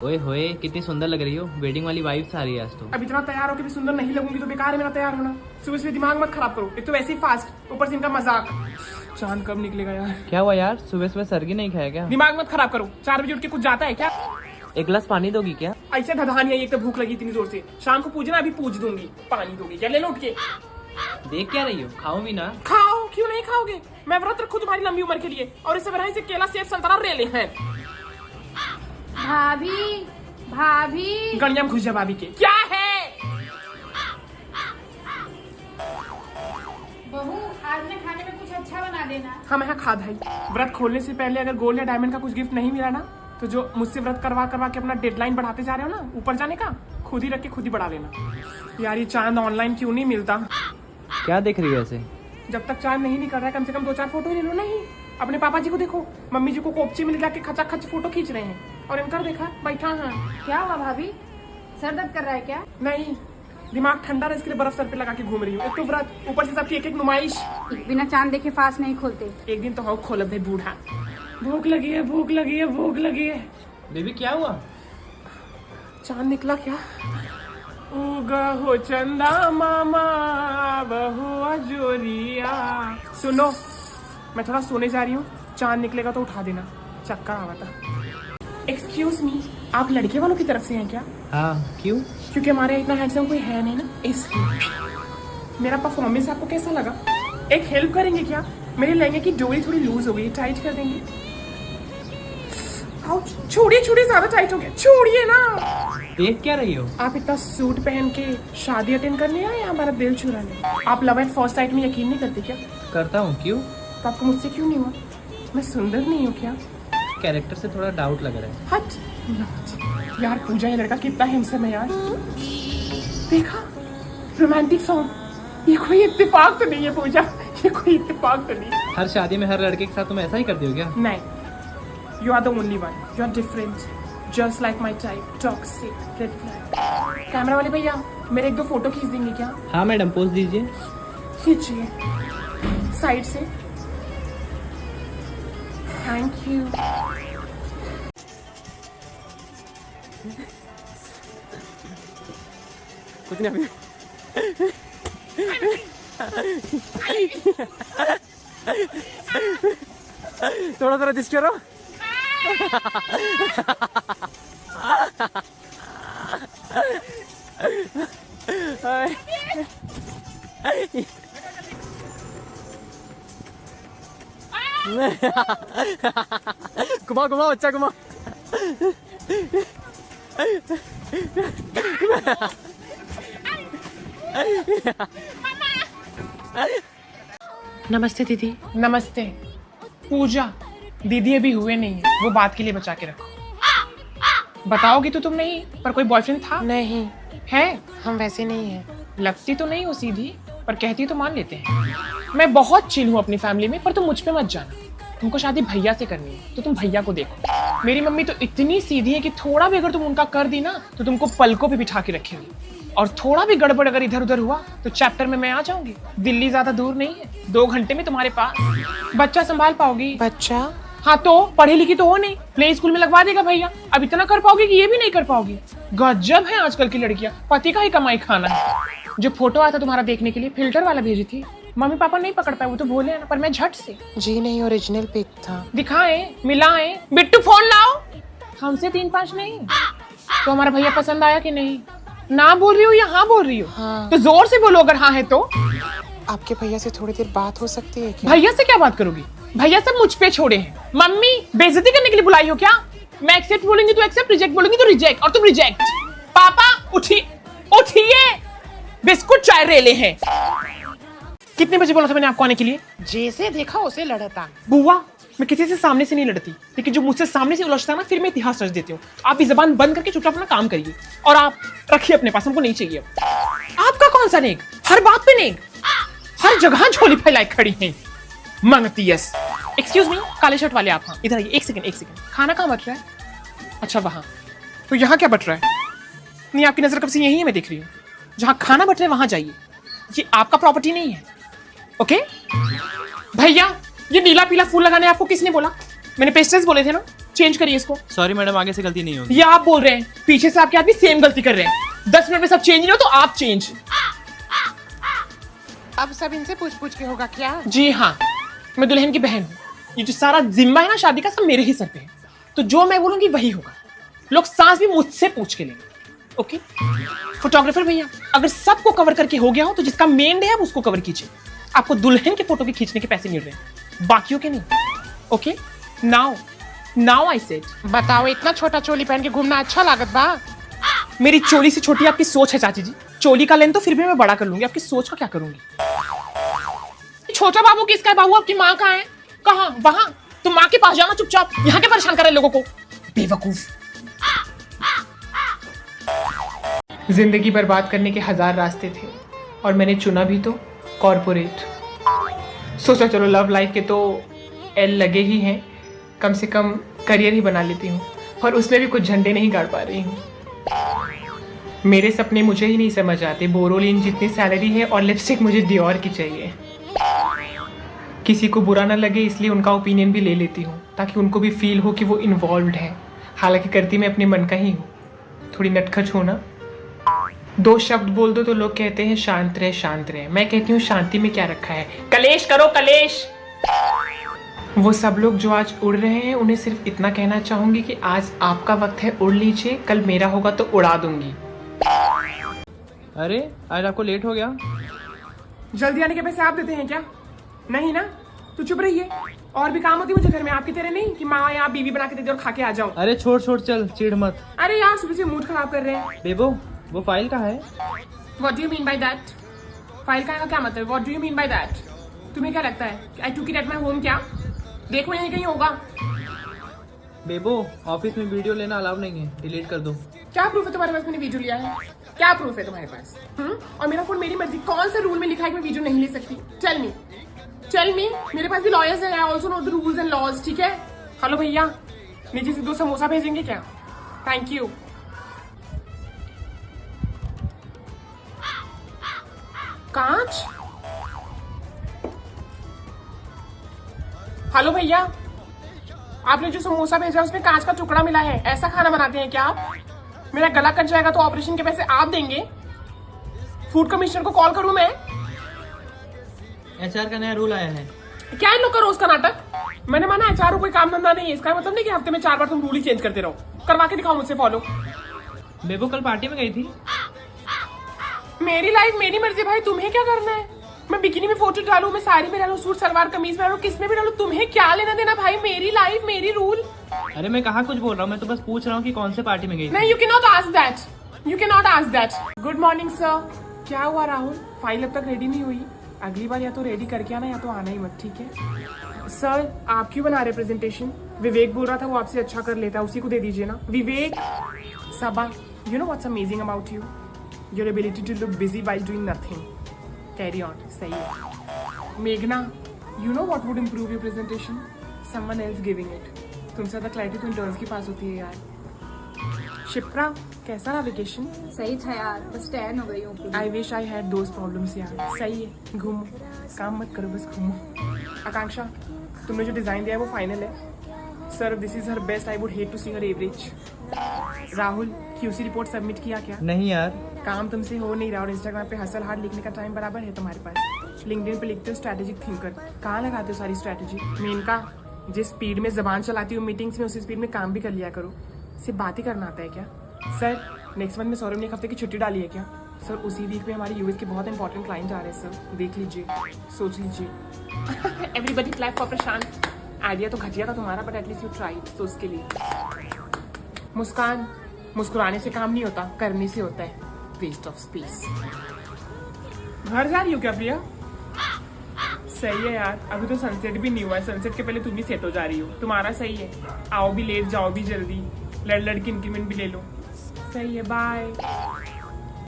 ओए होए कितनी सुंदर लग रही हो। वेडिंग वाली वाइब्स आ रही है आज तो। अब इतना तैयार होकर भी सुंदर नहीं लगूंगी तो बेकार है मेरा तैयार होना। सुबह सुबह दिमाग मत खराब करो, एक तो वैसे ही फास्ट, ऊपर से इनका मजाक। चांद कब निकलेगा यार? क्या हुआ यार, सुबह सुबह सरगी नहीं खाया क्या? दिमाग मत खराब करो, 4 बजे उठ के कुछ जाता है क्या? एक गिलास पानी दोगी क्या? ऐसे धधानी है, एक तो भूख लगी इतनी जोर से। शाम को पूछना, अभी पूछ दूंगी। पानी दोगी क्या? ले लो उठ के। देख क्या रही हो, खाओ भी ना। खाओ, क्यों नहीं खाओगे? मैं व्रत रखूं तुम्हारी लंबी उम्र के लिए, और इससे बढ़ाई से केला सेब संतरा रेले हैं। भाभी भाभी गणिया में घुस जा भाभी के। क्या है बहू, आज में खाने में कुछ अच्छा बना देना। हाँ मैं खा भाई। व्रत खोलने से पहले अगर गोल्ड या डायमंड का कुछ गिफ्ट नहीं मिला ना, तो जो मुझसे व्रत करवा करवा के अपना डेडलाइन बढ़ाते जा रहे हो ना ऊपर जाने का, खुद ही रख के खुद ही बढ़ा लेना। यार ये चांद ऑनलाइन क्यों नहीं मिलता? क्या देख रही हो ऐसे? जब तक चांद नहीं निकल रहा है, कम से कम 2-4 फोटो ले लो। नहीं, अपने पापा जी को देखो, मम्मी जी को कोपची में ले जाके खचाखच फोटो खींच रहे हैं, और इनका देखा बैठा है। क्या हुआ भाभी, सर दर्द कर रहा है क्या? नहीं, दिमाग ठंडा रहे इसके लिए बर्फ सर पे लगा के घूम रही हूँ। एक तो व्रत, ऊपर से सबकी एक एक नुमाइश। बिना चांद देखे फास्ट नहीं खोलते। एक दिन तो हो खोलब भाई बूढ़ा। भूख लगी है, भूख लगी है, भूख लगी है। बेबी क्या हुआ? चांद निकला क्या? उगा हो चंदा मामा बहुआ जोरिया। सुनो, मैं थोड़ा सोने जा रही हूँ, चांद निकलेगा तो उठा देना, चक्कर आवा था। एक्सक्यूज मी, आप लड़के वालों की तरफ से हैं क्या? हाँ क्यों? क्योंकि हमारे इतना हैंडसम कोई है नहीं ना, इसलिए। मेरा परफॉर्मेंस आपको कैसा लगा? एक हेल्प करेंगे क्या? मेरे लहंगे की डोरी थोड़ी लूज हो गई, टाइट कर देंगे? छोड़िए छोड़िए, ज्यादा टाइट हो गया, छोड़िए ना। देख क्या रही हो? आप इतना सूट पहन के शादी अटेंड करने आए या हमारा दिल चुराने? आप लव एट फर्स्ट साइट में यकीन नहीं करते क्या? करता हूँ। क्यों? तो आपको मुझसे क्यों नहीं हुआ? मैं सुंदर नहीं हूँ क्या? कैरेक्टर से थोड़ा डाउट लग रहा है। हट यार, पूजा ये लड़का कितना हिंसक है यार। देखा, रोमांटिक सॉन्ग। ये कोई इत्तेफाक तो नहीं है पूजा, ये कोई इत्तेफाक तो नहीं। हर शादी में हर लड़के के साथ तुम ऐसा ही करती हो क्या? नहीं, you are the only one, you are different, just like my type, toxic, red flag. Camera वाले भैया, मेरे 1-2 फोटो खींच देंगे क्या? हाँ मैडम, पोज दीजिए। खींचिए साइड से, थैंक यू। कुछ नहीं अभी। थोड़ा सा रजिस्ट करो। घुमा घुमा बच्चा घुमा। नमस्ते दीदी। नमस्ते पूजा। दीदी अभी हुए नहीं है, वो बात के लिए बचा के रखो। बताओगी तो तुम नहीं, पर कोई बॉयफ्रेंड था? नहीं, है? हम वैसे नहीं हैं। लगती तो नहीं हो सीधी, पर कहती तो मान लेते हैं। मैं बहुत चिल हूँ अपनी फैमिली में, पर तुम मुझ पे मत जाना। तुमको शादी भैया से करनी है तो तुम भैया को देखो। मेरी मम्मी तो इतनी सीधी है कि थोड़ा भी अगर तुम उनका कर दी ना, तो तुमको पलकों पे बिठा के रखेगी, और थोड़ा भी गड़बड़ अगर इधर उधर हुआ तो चैप्टर में मैं आ जाऊंगी। दिल्ली ज्यादा दूर नहीं है, 2 घंटे में तुम्हारे पास। बच्चा संभाल पाओगी? बच्चा? हाँ तो पढ़ी लिखी तो हो नहीं, प्ले स्कूल में लगवा देगा भैया। अब इतना कर पाओगे कि ये भी नहीं कर पाओगी? गजब है आजकल की लड़कियां, पति का ही कमाई खाना है। जो फोटो आया था तुम्हारा देखने के लिए, फिल्टर वाला भेजी थी, मम्मी पापा नहीं पकड़ पाए, वो तो भोले हैं ना, पर मैं झट से। जी नहीं, ओरिजिनल पिक था। दिखाएं, मिलाएं। बिट्टू फोन लाओ। हमसे 3-5 नहीं तो हमारा भैया पसंद आया कि नहीं? ना बोल रही हो या हाँ बोल रही हो? हाँ। तो जोर से बोलो अगर हाँ है तो। आपके भैया से थोड़ी देर बात हो सकती है क्या? भैया से क्या बात करोगी? भैया सब मुझ पे छोड़े हैं। मम्मी बेइज्जती करने के लिए बुलाई हो क्या? मैं एक्सेप्ट बोलूंगी तो एक्सेप्ट, रिजेक्ट बोलूंगी तो रिजेक्ट, और तुम रिजेक्ट। पापा उठिए, बिस्कुट चाय रेले हैं। कितने बजे बोला था मैंने आपको आने के लिए? जैसे देखा उसे लड़ता। बुआ, मैं किसी से सामने से नहीं लड़ती, लेकिन जो मुझसे सामने से उलझता है ना, फिर मैं इतिहास रच देती हूँ। आप इस जबान बंद करके चुपचाप अपना काम करिए, और आप रखिए अपने पास, हमको नहीं चाहिए। आपका कौन सा नेक? हर बात पे नेक, हर जगह झोली फैलाई खड़ी है। मंगतियस। एक्सक्यूज मी, काले शर्ट वाले आप। हाँ इधर आइए, एक सेकंड। खाना कहाँ बट रहा है? अच्छा वहां, तो यहाँ क्या बट रहा है? नहीं, आपकी नजर कब से यही है, मैं देख रही हूँ। जहाँ खाना बट रहा है वहां जाइए, ये आपका प्रॉपर्टी नहीं है। ओके भैया, ये नीला पीला फूल लगाने आपको किसने बोला? मैंने पेस्टल्स बोले थे ना। चेंज करिए इसको। सॉरी मैडम, आगे से गलती नहीं होगी। ये आप बोल रहे हैं, पीछे से आपके आदमी सेम गलती कर रहे हैं। 10 मिनट में सब चेंज नहीं हो तो आप चेंज। अब सब इनसे पूछ पूछ के होगा क्या? जी हाँ, मैं दुल्हन की बहन हूँ। ये जो सारा जिम्मा है ना शादी का, सब मेरे ही सर पे है। तो जो मैं बोलूंगी वही होगा। लोग सांस भी मुझसे पूछ के लेंगे। ओके फोटोग्राफर भैया, अगर सबको कवर करके हो गया हो तो जिसका मेन डे है उसको कवर कीजिए। आपको दुल्हन के फोटो के खींचने के पैसे मिल रहे हैं, बाकियों के नहीं। Okay now I said. बताओ, इतना छोटा चोली पहन के घूमना अच्छा लागत बा? मेरी चोली से छोटी आपकी सोच है चाची जी। चोली का लेंथ तो फिर भी मैं बड़ा कर लूंगी, आपकी सोच का क्या करूंगी? छोटा बाबू किसका है? बाबू आपकी माँ कहाँ है? कहाँ? वहां। तुम माँ के पास जाना चुपचाप, यहाँ के परेशान कर रहे लोगों को, बेवकूफ। जिंदगी बर्बाद करने के 1000 रास्ते थे और मैंने चुना भी तो कॉर्पोरेट। सोचा चलो लव लाइफ के तो एल लगे ही हैं, कम से कम करियर ही बना लेती हूँ, और उसमें भी कुछ झंडे नहीं गाड़ पा रही हूँ। मेरे सपने मुझे ही नहीं समझ आते। बोरोलिन जितनी सैलरी है और लिपस्टिक मुझे डियोर की चाहिए। किसी को बुरा ना लगे इसलिए उनका ओपिनियन भी ले लेती हूँ, ताकि उनको भी फील हो कि वो इन्वॉल्व्ड है। हालांकि करती मैं अपने मन का ही हूँ। थोड़ी नटखट हो ना। 2 शब्द बोल दो तो लोग कहते हैं शांत रहे शांत रहे। मैं कहती हूँ शांति में क्या रखा है, कलेश करो कलेश। वो सब लोग जो आज उड़ रहे हैं उन्हें सिर्फ इतना कहना चाहूंगी कि आज आपका वक्त है, उड़ लीजिए, कल मेरा होगा तो उड़ा दूंगी। अरे आज आपको लेट हो गया। जल्दी आने के पैसे आप देते हैं क्या? नहीं ना, तो चुप रहिए। और भी काम होती मुझे घर में, आपकी तरह नहीं कि माँ या बीवी बना के दे दे और खा के आ जाओ। अरे छोड़ चल, चिढ़ मत। अरे यार सुबह से मूड खराब कर रहे हैं। बेबो वो फाइल कहाँ है? What do you mean by that? File का क्या मतलब? What do you mean by that? तुम्हें क्या लगता है I took it at my home? क्या देखो यहीं कहीं होगा। बेबो ऑफिस में वीडियो लेना अलाउ नहीं है, डिलीट कर दो। क्या प्रूफ है तुम्हारे पास मैंने वीडियो लिया है? क्या प्रूफ है तुम्हारे पास? और मेरा फोन मेरी मर्जी, कौन सा रूल में लिखा है कि मैं वीडियो नहीं ले सकती? टेल मी, मेरे पास भी लॉयर्स हैं, I also know the rules and laws. ठीक है। हेलो भैया, नीचे से 2 समोसा भेजेंगे क्या? Thank you. कांच। हेलो भैया, आपने जो समोसा भेजा उसमें कांच का टुकड़ा मिला है। ऐसा खाना बनाते हैं क्या आप? मेरा गला कट जाएगा तो ऑपरेशन के पैसे आप देंगे? फूड कमिश्नर को कॉल करूं मैं? HR का नया रूल आया है। क्या इन लोग का रोज का नाटक? मैंने माना HR कोई काम धंधा नहीं है, इसका मतलब नहीं कि हफ्ते में 4 बार तुम रूल ही चेंज करते रहो। करवा के दिखाओ मुझसे फॉलो। बेबो कल पार्टी में गई थी। मेरी लाइफ मेरी मर्जी भाई, तुम्हें क्या करना है? मैं बिकिनी में फोटो डालूं, मैं साड़ी में डालूं, सूट सलवार कमीज में डालूं, किस में भी डालूं, तुम्हें क्या लेना देना भाई? मेरी लाइफ मेरी रूल। अरे मैं कहाँ कुछ बोल रहा हूँ, मैं तो बस पूछ रहा हूँ कि कौन से पार्टी में गई थी। नहीं, you can not ask that. Good morning sir. क्या हुआ राहुल? फाइल अब तक रेडी नहीं हुई? अगली बार या तो रेडी करके आना या तो आना ही मत, ठीक है? सर आप क्यों बना रहे प्रेजेंटेशन? विवेक बोल रहा था वो आपसे अच्छा कर लेता है, उसी को दे दीजिए ना। Vivek Saba, you know what's amazing about you? Your ability to look busy while doing nothing. Carry on. सही है। मेघना, you know what would improve your presentation? Someone else giving it. तुमसे ज्यादा क्लैरिटी तो इंटर्न्स के पास होती है यार। शिप्रा, कैसा रहा वेकेशन? सही था यार, बस टैन हो गई हूँ। I wish I had those problems यार। सही है, घूमो, काम मत करो, बस घूमो। आकांक्षा, तुमने जो डिजाइन दिया है वो फाइनल है? Sir this is her best, I would hate to see her average. Rahul, QC report submit किया क्या? नहीं यार। काम तुमसे हो नहीं रहा और इंस्टाग्राम पे हसल हार्ड लिखने का टाइम बराबर है तुम्हारे पास। लिंक्डइन पे लिखते हो स्ट्रैटेजिक थिंकर, कहाँ लगाते हो सारी स्ट्रैटेजी? मेनका, जिस स्पीड में जबान चलाती हो मीटिंग्स में उसी स्पीड में काम भी कर लिया करो। सिर्फ बात ही करना आता है क्या? सर नेक्स्ट मंथ में सौरभ ने 1 हफ्ते की छुट्टी डाली है क्या? सर उसी वीक में हमारे यूएस के बहुत इंपॉर्टेंट क्लाइंट आ रहे हैं सर, देख लीजिए, सोच लीजिए। Everybody clap for Prashant. Idea तो घटिया था तुम्हारा, बट एटलीस्ट यू ट्राइड, तो उसके लिए। मुस्कान, मुस्कुराने से काम नहीं होता, करने से होता है। Waste of space. घर जा रही हो क्या प्रिया? सही है यार, अभी तो सनसेट भी नहीं हुआ है, सनसेट के पहले तुम भी सेट हो जा रही हो। तुम्हारा सही है, आओ भी लेट जाओ भी जल्दी, लड़की इंक्रीमेंट भी ले लो। सही है, बाय।